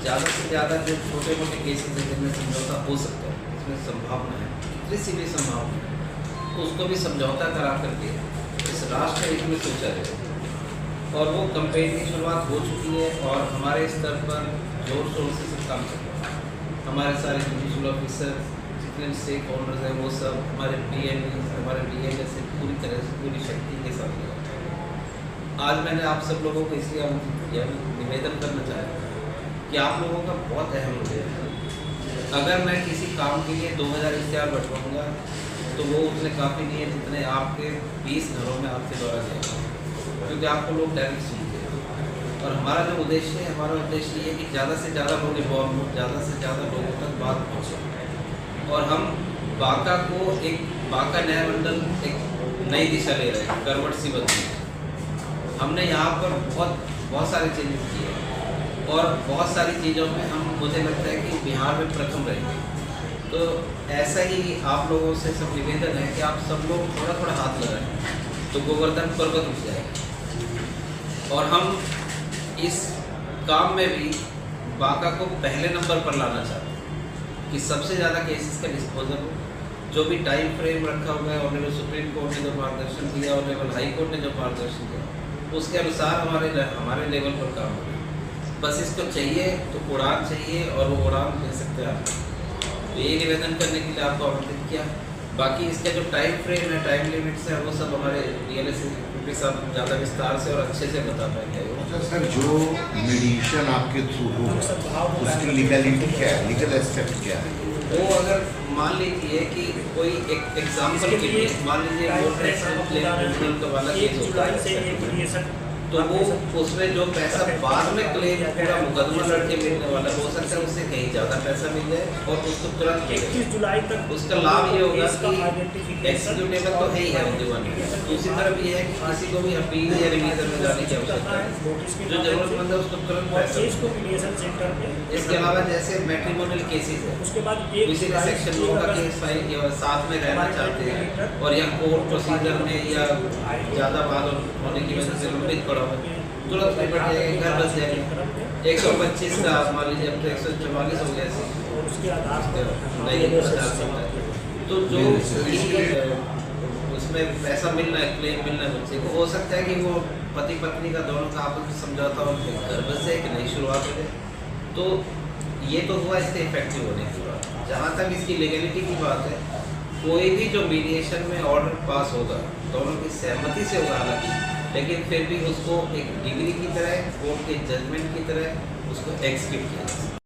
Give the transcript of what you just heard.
ज़्यादा से ज़्यादा जो छोटे मोटे केसेस हैं जिनमें समझौता हो सकता है, इसमें संभावना है, किसी भी संभावना है, तो उसको भी समझौता करा करके इस राष्ट्र हित में सोचा जाए। और वो कैंपेन की शुरुआत हो चुकी है और हमारे स्तर पर जोर शोर से सब काम चल रहा है। हमारे सारे जुडिशल ऑफिसर जितने स्टेक होल्डर्स हैं वो सब हमारे हमारे DMA से पूरी तरह से पूरी शक्ति के साथ लगा। आज मैंने आप सब लोगों को इसलिए आमंत्रित किया, निवेदन करना चाहता कि आप लोगों का बहुत अहम रोल है। अगर मैं किसी काम के लिए 2000 इख्तियार बंटवाऊँगा तो वो उतने काफ़ी नहीं है जितने आपके 20 घरों में आपके द्वारा जाएगा, क्योंकि आपको लोग डायरेक्ट सुनते हैं। और हमारा जो उद्देश्य है, हमारा उद्देश्य ये है कि ज़्यादा से ज़्यादा लोग इन्वॉल्व हों, ज़्यादा से ज़्यादा लोगों तक बात पहुँचे। और हम बांका को बांका न्याय मंडल एक नई दिशा ले रहे हैं, करवट सी बदली। हमने यहाँ पर बहुत सारे चेंजेस किए हैं और बहुत सारी चीज़ों में मुझे लगता है कि बिहार में प्रथम रहेंगे। तो ऐसा ही आप लोगों से सब निवेदन है कि आप सब लोग थोड़ा थोड़ा हाथ लगाएं तो गोवर्धन पर्वत उठ जाएगा। और हम इस काम में भी बांका को पहले नंबर पर लाना चाहते हैं कि सबसे ज़्यादा केसेस का डिस्पोजल हो। जो भी टाइम फ्रेम रखा हुआ है, ऑनरेबल सुप्रीम कोर्ट ने जो मार्गदर्शन दिया, ऑनरेबल हाई कोर्ट ने जो मार्गदर्शन दिया, उसके अनुसार हमारे लेवल पर काम हो। बस इसको चाहिए तो उड़ान चाहिए और वो उड़ान दे सकते हैं आप। तो ये निवेदन करने के लिए आपको आमंत्रित किया। बाकी इसका जो टाइम फ्रेम है, टाइम लिमिट्स है, वो सब हमारे DLA के साथ ज़्यादा विस्तार से और अच्छे से बता पाएंगे। अच्छा सर, जो मीडिएशन आपके थ्रू होगा उसकी लीगलिटी क्या है, लीगल एस्पेक्ट क्या है? वो अगर मान लीजिए कि कोई एक एग्जाम्पल के लिए मान लीजिए वोटर एक्सीडेंट क्लेम का वाला केस होता है, तो वो उसमें जो पैसा बाद में क्लेम पूरा मुकदमा लड़के मिलने वाला हो सकता है, उससे कहीं ज़्यादा पैसा मिल जाए और उसको तुरंत 31 जुलाई तक उसका लाभ ये होगा कि एक्सिक्यूटेबल तो है ही है उद्योगवानी। दूसरी तरफ ये है कि किसी को भी अपील या रिवीजन में जाने की आवश्यकता है, जो जरूरतमंद है उसको तुरंत पैसा। इसके अलावा जैसे मैट्रिमोनियल केसेस है, उसके बाद किसी ने सेक्शन 9 का केस फाइल किया और साथ में रहना चाहते हैं और या कोर्ट प्रोसीजर में या ज़्यादा बात होने की वजह से लंबित पड़ा हुआ, तुरंत निपट जाएगा, घर बस जाएगा। 125 का मान लीजिए अब तो 144 हो गया उसके आधार पर। तो जो उसमें पैसा मिलना है, क्लेम मिलना है बच्चे को, हो सकता है कि वो पति पत्नी का दोनों का आपस में समझौता हो, घर बस जाए कि नई शुरुआत हो जाए। तो ये तो हुआ इसके इफेक्टिव होने की बात। जहाँ तक इसकी लीगलिटी की बात है, कोई भी जो मीडिएशन में ऑर्डर पास होगा दोनों की सहमति से होगा हालांकि, लेकिन फिर भी उसको एक डिग्री की तरह, कोर्ट के जजमेंट की तरह उसको एग्जीक्यूट किया।